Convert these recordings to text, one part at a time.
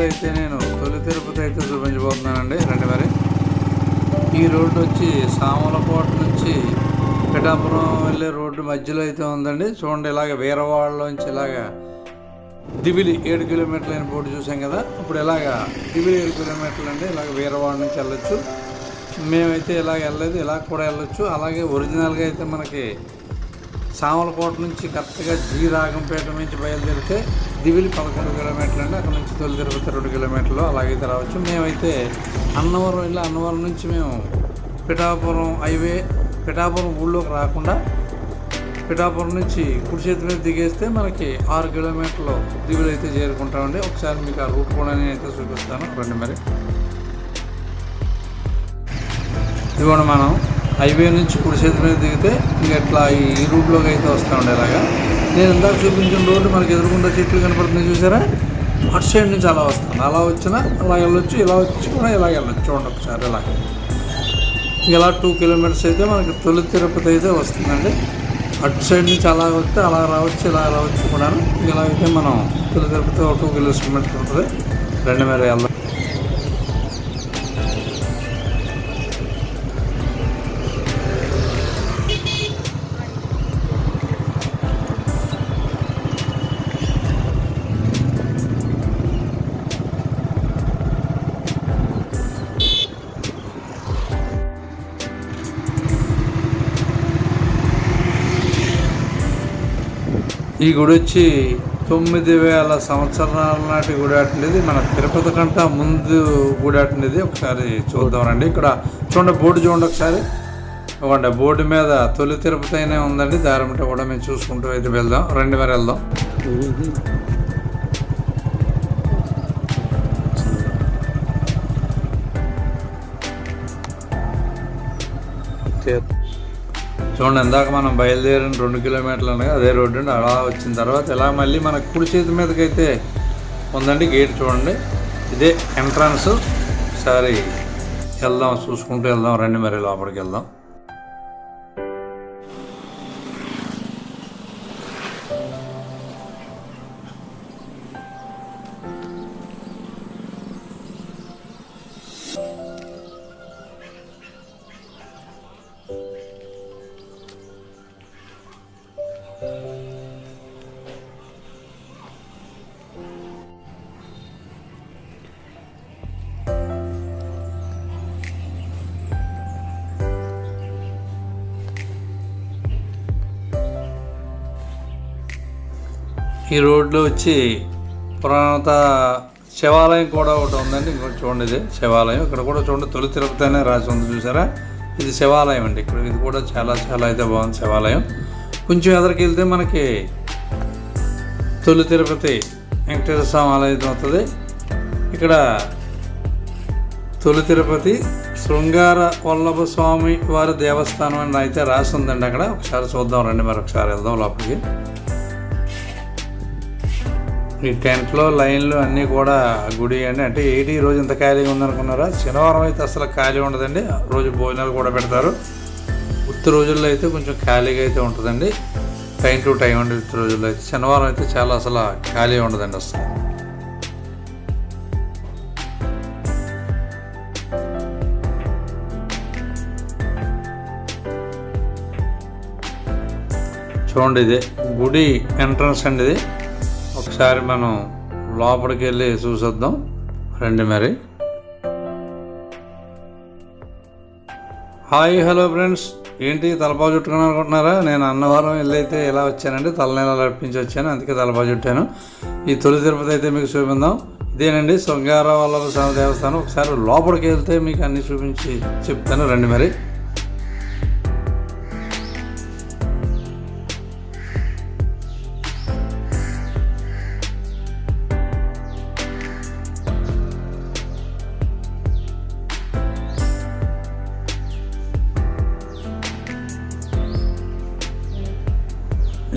వీడియోలో అయితే నేను తొలి తిరుపతి అయితే చూపించబోతున్నానండి. రండి మరి. ఈ రోడ్డు వచ్చి సామలకోట నుంచి పిఠాపురం వెళ్ళే రోడ్డు మధ్యలో అయితే ఉందండి. చూడండి, ఇలాగ వీరవాడలోంచి ఇలాగా దివిలి 7 కిలోమీటర్లు అయిన బోర్డు చూసాం కదా. ఇప్పుడు ఇలాగా దివిలి 7 కిలోమీటర్లు అండి. ఇలాగ వీరవాడ నుంచి వెళ్ళొచ్చు. మేమైతే ఇలాగ వెళ్ళలేదు, ఇలా కూడా వెళ్ళొచ్చు. అలాగే ఒరిజినల్గా అయితే మనకి సామలకోట నుంచి కరెక్ట్గా జీ రాగంపేట నుంచి బయలుదేరితే దివిలి 11 కిలోమీటర్లు అండి. అక్కడ నుంచి తొలి తిరుపతి 2 కిలోమీటర్లు అలాగైతే రావచ్చు. మేమైతే అన్నవరం వెళ్ళి అన్నవరం నుంచి మేము పిఠాపురం హైవే, పిఠాపురం ఊళ్ళోకి రాకుండా పిఠాపురం నుంచి కుడి చేతి మీద దిగేస్తే మనకి 6 కిలోమీటర్లు దిగులు అయితే చేరుకుంటామండి. ఒకసారి మీకు ఆ రూట్ కూడా నేనైతే చూపిస్తాను. రండి మరి. ఇదిగోండి, మనం హైవే నుంచి కుడి చేతి మీద దిగితే ఇంక ఎట్లా ఈ రూట్లోకి అయితే వస్తామండి. ఇలాగా నేను ఇందాక చూపించిన రోడ్డు మనకి ఎదురుకుండా చెట్లు కనపడుతుంది చూసారా, అటు సైడ్ నుంచి అలా వస్తాను. అలా వచ్చినా అలా వెళ్ళొచ్చు, ఇలా వచ్చి కూడా ఇలా వెళ్ళొచ్చు. చూడండి ఒకసారి ఇలా. ఇలా 2 కిలోమీటర్స్ అయితే మనకి తొలి తిరుపతి అయితే వస్తుందండి. అటు సైడ్ నుంచి అలా వస్తే అలా రావచ్చు, ఇలా రావచ్చు కూడా. ఇలా అయితే మనం తొలి తిరుపతి 2 కిలోమీటర్స్ ఉంటుంది. రండి మరి వెళ్దాం. ఈ గుడి వచ్చి 9000 సంవత్సరాల నాటి గుడి అట్టినది. మన తిరుపతి కంటే ముందు గుడి అట్టినది. ఒకసారి చూద్దాం రండి. ఇక్కడ చూడండి, బోర్డు చూడండి ఒకసారి. ఇవ్వండి, బోర్డు మీద తొలి తిరుపతి అయినా ఉందండి. దారిమిట కూడా మేము చూసుకుంటూ అయితే వెళ్దాం. రండి మరి వెళ్దాం. చూడండి, ఇందాక మనం బయలుదేరిన 2 కిలోమీటర్లు అనగా అదే రోడ్డు అండి. అలా వచ్చిన తర్వాత ఇలా మళ్ళీ మన కుడి చేతి మీదకైతే ఉందండి గేట్. చూడండి, ఇదే ఎంట్రన్స్. ఒకసారి వెళ్దాం, చూసుకుంటూ వెళ్దాం. రండి మరి లోపలికి వెళ్దాం. ఈ రోడ్లో వచ్చి పురాణత శివాలయం కూడా ఒకటి ఉందండి. ఇంకోటి చూడండి, ఇది శివాలయం. ఇక్కడ కూడా చూడండి, తొలి తిరుపతి అనే రాసి ఉంది చూసారా. ఇది శివాలయం అండి. ఇక్కడ ఇది కూడా చాలా చాలా అయితే బాగుంది శివాలయం. కొంచెం ఎదరికి వెళ్తే మనకి తొలి తిరుపతి వెంకటేశ్వర స్వామి ఆలయం అవుతుంది. ఇక్కడ తొలి తిరుపతి శృంగార వల్లభ స్వామి వారి దేవస్థానం అని అయితే రాసి ఉందండి అక్కడ. ఒకసారి చూద్దాం రండి మరి. ఒకసారి వెళ్దాం లోపలికి. ఈ టెంట్లో లైన్లు అన్నీ కూడా గుడి అండి. అంటే ఏంటి ఈ రోజు ఇంత ఖాళీగా ఉందనుకున్నారా? శనివారం అయితే అసలు ఖాళీ ఉండదండి. రోజు భోజనాలు కూడా పెడతారు. ఉత్తి రోజుల్లో అయితే కొంచెం ఖాళీగా అయితే ఉంటుందండి. టైం టు టైం అండి. ఉత్తి రోజుల్లో అయితే, శనివారం అయితే చాలా అసలు ఖాళీ ఉండదండి అసలు. చూడండి, ఇదే గుడి ఎంట్రన్స్ అండి ఇది. ఒకసారి మనం లోపలికి వెళ్ళి చూసొద్దాం రండి మరి. Hi, hello friends. ఏంటి తలపావు చుట్టుకుని అనుకుంటున్నారా? నేను అన్నవరం వెళ్ళి అయితే ఇలా వచ్చానండి. తలనీళ్ళ నడిపించి వచ్చాను, అందుకే తలపావు చుట్టాను. ఈ తొలి తిరుపతి అయితే మీకు చూపిందాం. ఇదేనండి శృంగార వల్లభ స్వామి దేవస్థానం. ఒకసారి లోపలికి వెళ్తే మీకు అన్నీ చూపించి చెప్తాను రండి మరి.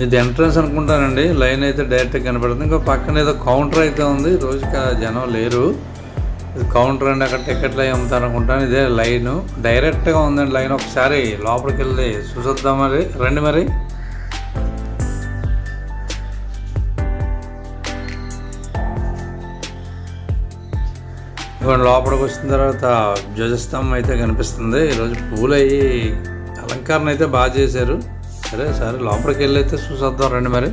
ఇది ఎంట్రన్స్ అనుకుంటానండి. లైన్ అయితే డైరెక్ట్గా కనపడుతుంది. ఇంకా పక్కన ఏదో కౌంటర్ అయితే ఉంది. రోజుకి జనం లేరు. ఇది కౌంటర్ అండి. అక్కడ టికెట్లు అవి అమ్ముతారు అనుకుంటాను. ఇదే లైను డైరెక్ట్గా ఉందండి లైన్. ఒకసారి లోపలికి వెళ్ళి చూసొద్దాం మరి. రండి మరి. ఇవాళ లోపలికి వచ్చిన తర్వాత ధ్వజస్తంభం అయితే కనిపిస్తుంది. ఈరోజు పూలు అయ్యి అలంకరణ అయితే బాగా చేశారు. సరే లోపలికి వెళ్ళి అయితే చూసొద్దాం రండి. మరి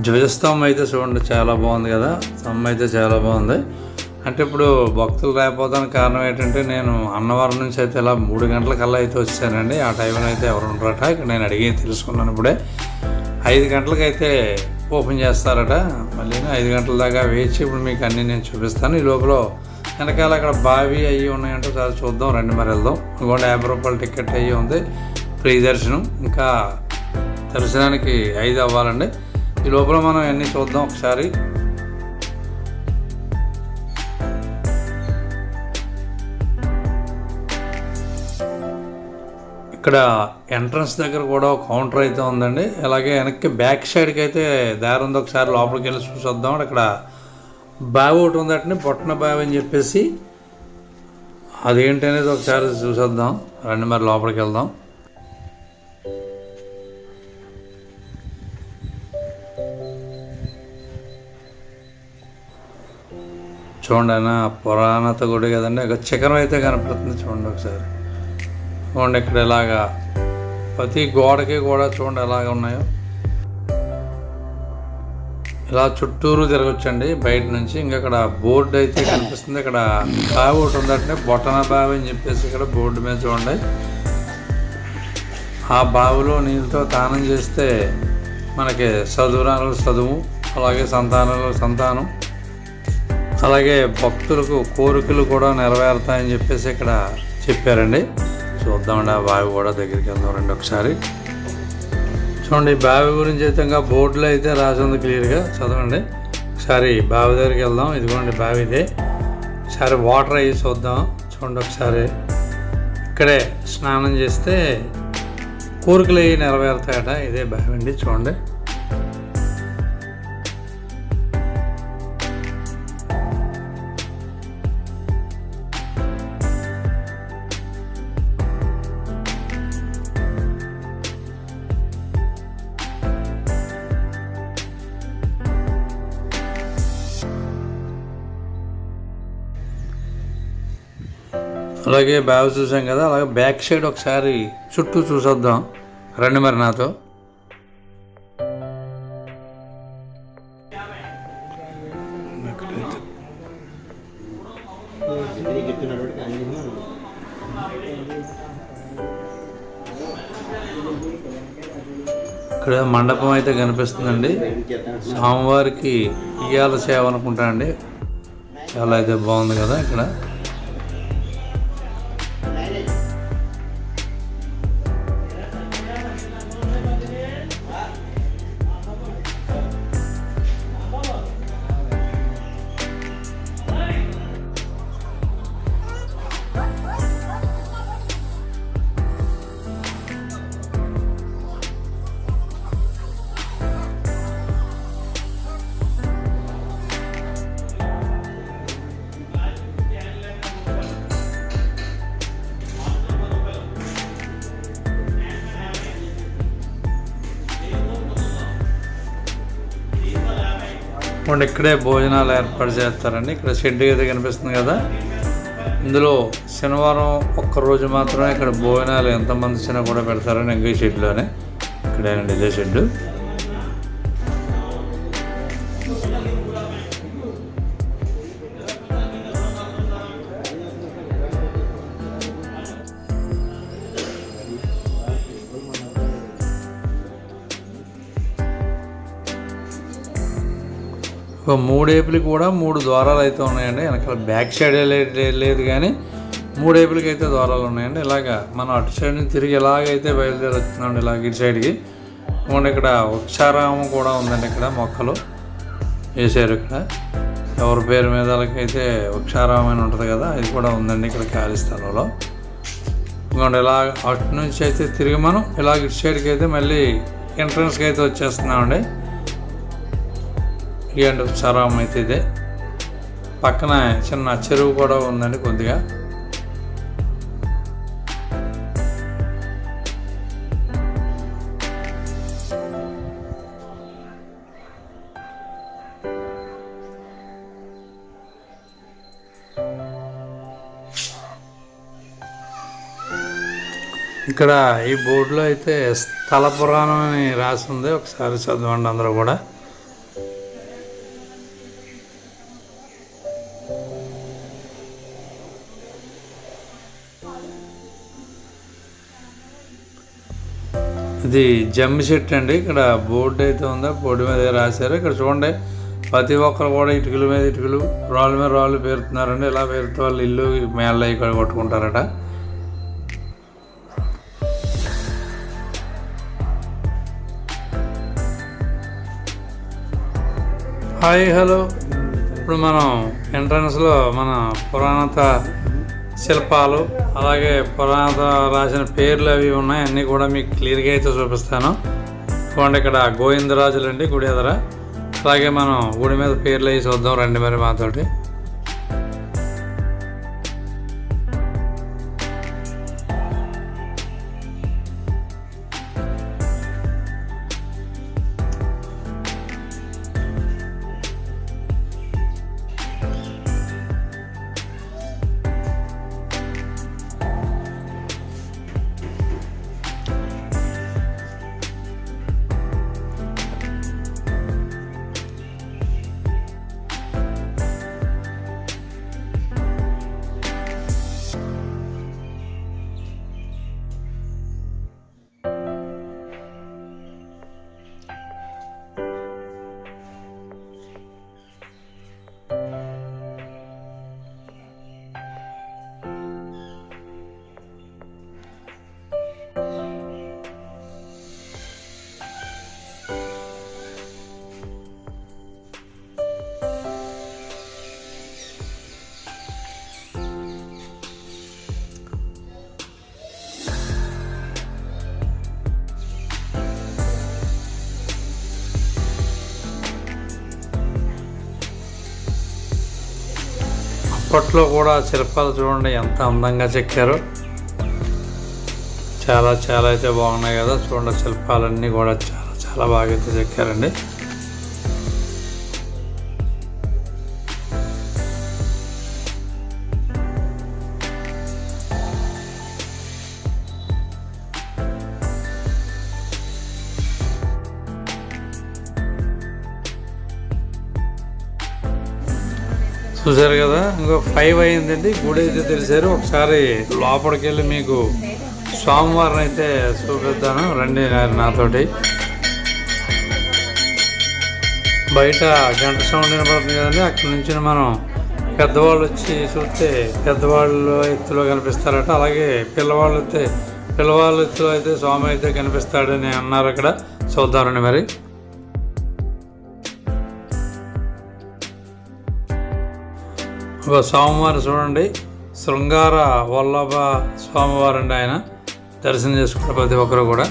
ధ్వజస్తంభం అయితే చూడండి, చాలా బాగుంది కదా. స్తంభం అయితే చాలా బాగుంది. అంటే ఇప్పుడు భక్తులు రాకపోవడానికి కారణం ఏంటంటే, నేను అన్నవరం నుంచి అయితే ఇలా 3 గంటలకల్లా అయితే వచ్చానండి. ఆ టైంలో అయితే ఎవరు ఉండరట. ఇక్కడ నేను అడిగి తెలుసుకున్నాను. ఇప్పుడే 5 గంటలకైతే ఓపెన్ చేస్తారట. మళ్ళీ 5 గంటల దాకా వేచి ఇప్పుడు మీకు అన్నీ నేను చూపిస్తాను. ఈ లోపల వెనకాల అక్కడ బావి అయ్యి ఉన్నాయంటే చాలా చూద్దాం రండి. మరి వెళ్దాం. ఇంకోటి 50 రూపాయల టికెట్ అయ్యి ఉంది, ఫ్రీ దర్శనం. ఇంకా దర్శనానికి 5 అవ్వాలండి. ఈ లోపల మనం అన్నీ చూద్దాం ఒకసారి. ఇక్కడ ఎంట్రన్స్ దగ్గర కూడా ఒక కౌంటర్ అయితే ఉందండి. అలాగే వెనక్కి బ్యాక్ సైడ్కి అయితే దారి ఉంది. ఒకసారి లోపలికి వెళ్ళి చూసొద్దాం. అక్కడ బావి ఒకటి ఉందటండి, బొట్టన బావి అని చెప్పేసి. అదేంటి అనేది ఒకసారి చూసొద్దాం రండి. మరి లోపలికి వెళ్దాం. చూడండి అన్న, పురాణత గుడి కదండి. ఒక చక్రం అయితే కనపడుతుంది చూడండి ఒకసారి. చూడండి ఇక్కడ ఇలాగా ప్రతి గోడకి కూడా చూడండి ఎలాగ ఉన్నాయో. ఇలా చుట్టూరు తిరగొచ్చండి బయట నుంచి. ఇంకా అక్కడ బోర్డు అయితే కనిపిస్తుంది. ఇక్కడ బావి ఒకటి ఉందంటే బొట్టన బావి అని చెప్పేసి ఇక్కడ బోర్డు మీద చూడండి. ఆ బావిలో నీళ్ళతో స్నానం చేస్తే మనకి చదువు, అలాగే సంతానం, అలాగే భక్తులకు కోరికలు కూడా నెరవేరుతాయని చెప్పేసి ఇక్కడ చెప్పారండి. చూద్దామండి ఆ బావి కూడా దగ్గరికి వెళ్దాం రండి ఒకసారి. చూడండి ఈ బావి గురించి అయితే ఇంకా బోర్డులో అయితే రాసి ఉంది, క్లియర్గా చదవండి. ఒకసారి బావి దగ్గరికి వెళ్దాం. ఇదిగోండి బావి ఇదే. ఒకసారి వాటర్ అయ్యి చూద్దాం. చూడండి ఒకసారి. ఇక్కడే స్నానం చేస్తే కోరికలు అయ్యి నెరవేరుతాయట. ఇదే బావి అండి చూడండి. అలాగే బావి చూసాం కదా, అలాగే బ్యాక్ సైడ్ ఒకసారి చుట్టూ చూసొద్దాం రండి మరి నాతో. ఇక్కడ మండపం అయితే కనిపిస్తుందండి. స్వామివారికి ఇయ్యాల సేవ అనుకుంటా అండి. చాలా అయితే బాగుంది కదా. ఇక్కడ ఇక్కడే భోజనాలు ఏర్పాటు చేస్తారండి. ఇక్కడ షెడ్ అయితే కనిపిస్తుంది కదా. ఇందులో శనివారం ఒక్కరోజు మాత్రమే ఇక్కడ భోజనాలు ఎంతమంది వచ్చినా కూడా పెడతారని ఇంకా ఈ షెడ్లోనే. ఇక్కడేనండి ఇదే షెడ్. ఒక 3 ఏపులకి కూడా 3 ద్వారాలు అయితే ఉన్నాయండి. వెనకాల బ్యాక్ సైడ్ లేదు కానీ 3 ఏపులకి అయితే ద్వారాలు ఉన్నాయండి. ఇలాగా మనం అటు సైడ్ నుంచి తిరిగి ఎలాగైతే బయలుదేరి వస్తున్నాండి ఇలాగ ఇటు సైడ్కి. ఇక్కడ వృక్షారామం కూడా ఉందండి. ఇక్కడ మొక్కలు వేసారు. ఇక్కడ ఎవరి పేరు మీద అయితే వృక్షారామం అని ఉంటుంది కదా, ఇది కూడా ఉందండి ఇక్కడ ఖాళీ స్థలంలో. ఇలా అటు నుంచి అయితే తిరిగి మనం ఇలాగ ఇటు సైడ్కి అయితే మళ్ళీ ఎంట్రన్స్కి అయితే వచ్చేస్తున్నామండి. ఈ ఎండ సరాం అయితే ఇదే. పక్కన చిన్న చెరువు కూడా ఉందండి కొద్దిగా. ఇక్కడ ఈ బోర్డులో అయితే స్థల పురాణం అని రాసి ఉంది, ఒకసారి చదవండి అందరూ కూడా. ఇది జమ్మి చెట్టు అండి. ఇక్కడ బోర్డు అయితే ఉందో బోర్డు మీద రాశారు. ఇక్కడ చూడండి, ప్రతి ఒక్కరు కూడా ఇటుకల మీద ఇటుకలు, రాళ్ళ మీద రాళ్ళు పేరుతున్నారండి. ఇలా పేరుతో వాళ్ళు ఇల్లు మేళ్ళ ఇక్కడ కొట్టుకుంటారట. Hi hello. ఇప్పుడు మనం ఎంట్రన్స్లో మన పురాణత శిల్పాలు, అలాగే పురాణత రాసిన పేర్లు అవి ఉన్నాయి. అన్నీ కూడా మీకు క్లియర్గా అయితే చూపిస్తాను. చూడండి, ఇక్కడ గోవిందరాజులు అండి గుడి ఎదర. అలాగే మనం గుడి మీద పేర్లు అవి చూద్దాం రండి మరి మాతోటి. అప్పట్లో కూడా శిల్పాలు చూడండి ఎంత అందంగా చెక్కారు. చాలా చాలా అయితే బాగున్నాయి కదా. చూడండి, శిల్పాలన్నీ కూడా చాలా చాలా బాగా అయితే చెక్కారండి. చూసారు కదా, ఇంకో 5 అయిందండి. గుడి అయితే తెలిసారు. ఒకసారి లోపలికి వెళ్ళి మీకు స్వామివారిని అయితే చూపిద్దాను రండి నాతోటి. బయట గంట సౌండ్ వినపడుతుంది కదండి. అక్కడి నుంచి మనం పెద్దవాళ్ళు వచ్చి చూస్తే పెద్దవాళ్ళు ఎత్తులో కనిపిస్తారట. అలాగే పిల్లవాళ్ళ ఎత్తులో అయితే స్వామి అయితే కనిపిస్తాడని అన్నారు. అక్కడ చూద్దారండి మరి. ఒక స్వామివారు చూడండి, శృంగార వల్లభ స్వామివారు అండి. ఆయన దర్శనం చేసుకుంటారు ప్రతి ఒక్కరు కూడా.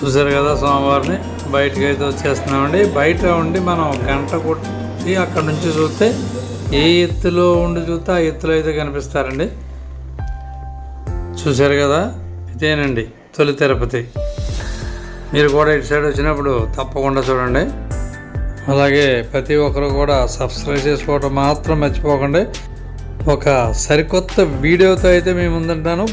చూసారు కదా, స్వామివారిని బయటకు అయితే వచ్చేస్తున్నామండి. బయట ఉండి మనం గంట కొట్టి అక్కడ నుంచి చూస్తే ఏ ఎత్తులో ఉండి చూస్తే ఆ ఎత్తులో అయితే కనిపిస్తారండి. చూసారు కదా, ఇదేనండి తొలి తిరుపతి. మీరు కూడా ఇటు సైడ్ వచ్చినప్పుడు తప్పకుండా చూడండి. అలాగే ప్రతి ఒక్కరు కూడా సబ్స్క్రైబ్ చేసుకోవడం మాత్రం మర్చిపోకండి. ఒక సరికొత్త వీడియోతో అయితే మేము ముందుంటాను.